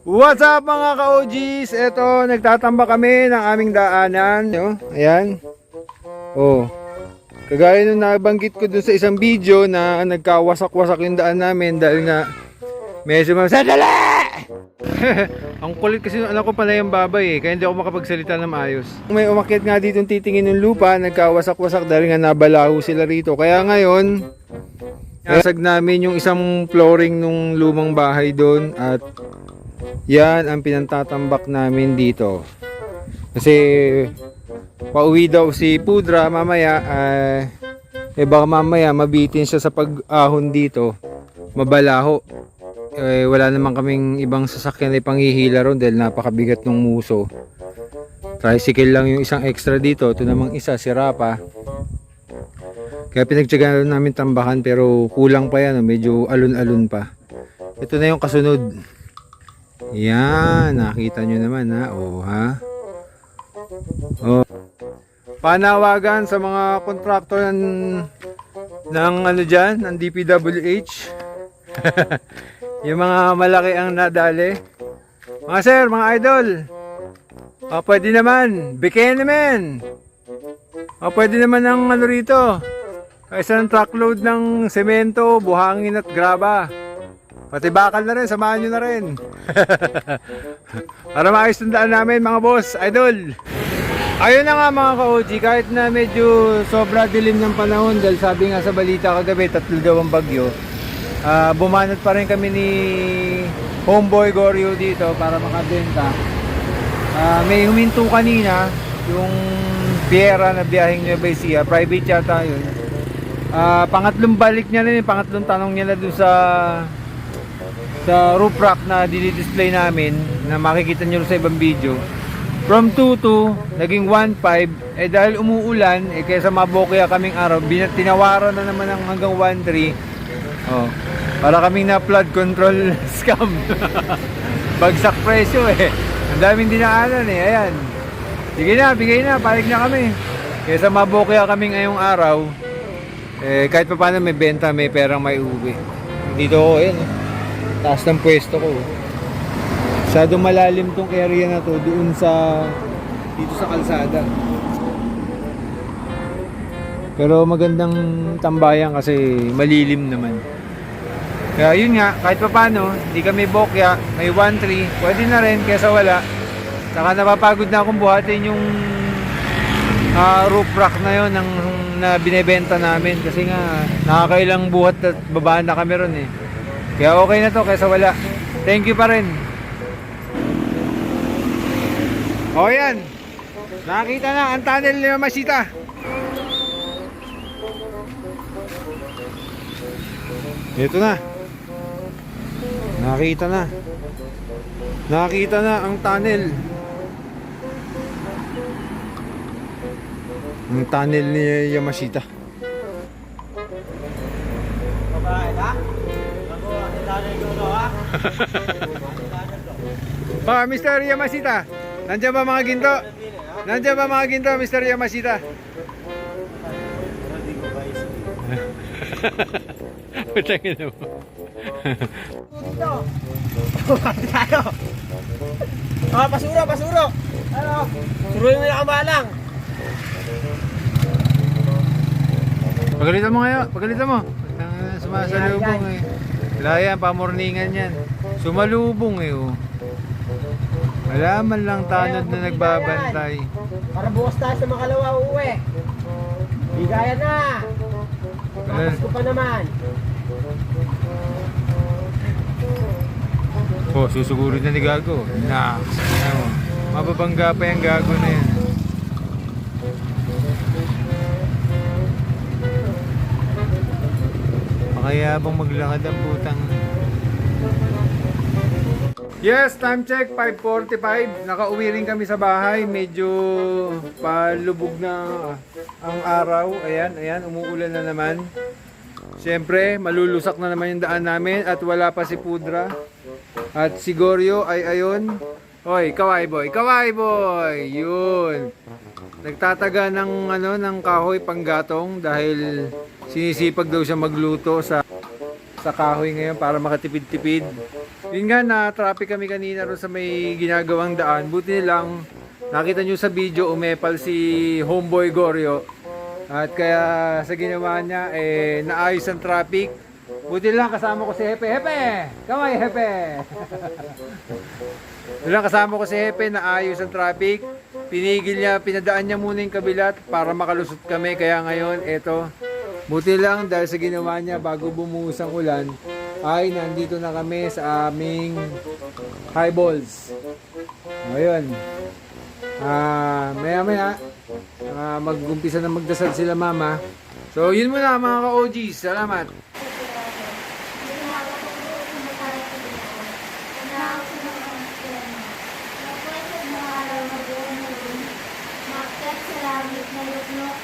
What's up mga ka-OGs? Ito, nagtatamba kami ng aming daanan. Ayan. Oh. Kagaya nung nabanggit ko dun sa isang video na nagkawasak-wasak yung daan namin dahil nga may sadala! Ang kulit kasi anak ko pala yung babay kaya hindi ako makapagsalita na maayos. May umakyat nga dito titingin ng lupa, nagkawasak-wasak dahil nga nabalaho sila rito. Kaya ngayon, nasag namin yung isang flooring nung lumang bahay doon at yan ang pinantatambak namin dito. Kasi pauwi daw si Pudra mamaya, baka mamaya mabitin siya sa pag-ahon dito, mabalaho. Wala naman kaming ibang sasakyan na panghihila ron dahil napakabigat ng muso. Tricycle lang yung isang extra dito. Ito namang isa, sira pa. Kaya pinagtyagaan namin tambakan pero kulang pa yan. Medyo alun-alun pa. Ito na yung kasunod. Yan, nakita nyo naman ha. Oh, ha? Oh. Panawagan sa mga kontraktor ng ano dyan, ng DPWH. Yung mga malaki ang nadali. Mga sir, mga idol. Pwede naman. Bigyan naman. Pwede naman ng ano rito. Isang truckload ng semento, buhangin at graba. Pati bakal na rin, samahan nyo na rin. Para maayos ng daan namin mga boss, idol. Ayun na nga mga ka-OG, kahit na medyo sobra dilim ng panahon dahil sabi nga sa balita kagabi, 3 daw ang bagyo. Bumanat pa rin kami ni Homeboy Goryo dito para makabenta. May huminto kanina yung Piera na biyaheng Nueva Ecija, private yata yun. Pangatlong balik niya rin, pangatlong tanong niya na dun sa roof rack na dinidisplay namin na makikita nyo sa ibang video. From 2.2 naging 1.5 dahil umuulan kaysa mabokya kaming araw, tinawaran na naman ng hanggang 1.3. Para kaming na flood control scam. Bagsak presyo ang daming dinaanan ayan. Sige na, bigay na, palig na kami. Kaysa mabokya kami ngayong araw, kahit pa paano may benta, may perang may uwi. Dito ko, ayan taas ng pwesto ko. Masyadong malalim tong area na to doon dito sa kalsada. Pero magandang tambayan kasi malilim naman. Kaya yun nga, kahit pa paano, hindi kami bokya, may 1.3, pwede na rin kesa wala. Saka napapagod na akong buhatin yung roof rack na yun na binebenta namin kasi nga nakakailang buhat at babaan na kami ron Kaya okay na to kaysa wala. Thank you pa rin. O yan, nakita na ang tunnel ni Masita. Ito na. Nakita na. Nakita na ang tunnel. Ang tunnel ni Yamashita. Babae na? Ako, ang tunnel ko ha? Mr. Yamashita. Nandiyan ba mga ginto? Nandiyan ba mga ginto, Mr. Yamashita? Putangin na mo. Dito. Tayo. Pasuro. Ano? Suruin mo yung kamalang. Pagalitan mo ngayon, pagalitan mo. Sumasalubong Wala yan, pamorningan yan. Sumalubong Wala man lang tanod na nagbabantay. Para bukas tayo sa makalawa uuwi. Di gaya na. Tapos ko pa naman. Susugurin na ni Gago. Mababangga pa yung Gago na yan. Makayabang maglakad ang putang. Yes, time check 5:45. Nakauwi rin kami sa bahay. Medyo palubog na ang araw. Ayan, umuulan na naman. Siyempre, malulusak na naman yung daan namin at wala pa si Pudra. At si Goryo ay ayun. Hoy, kaway boy. Yun. Nagtataga ng kahoy panggatong dahil sinisipag daw siya magluto sa kahoy ngayon para makatipid-tipid. Yun nga na traffic kami kanina ro sa may ginagawang daan. Buti nilang nakita nyo sa video umepal si Homeboy Goryo. At kaya sa ginawa niya naayos ang traffic. Buti lang kasama ko si Hepe. Hepe! Kamay Hepe! Buti lang kasama ko si Hepe na ayos ang traffic. Pinigil niya, pinadaan niya muna yung kabilat para makalusot kami. Kaya ngayon, eto. Buti lang dahil sa ginawa niya bago bumuhos ang ulan, ay nandito na kami sa aming highballs. Ngayon, maya mag-umpisa na magdasal sila mama. So yun muna mga ka-OGs. Salamat. Makat sa langit na luknok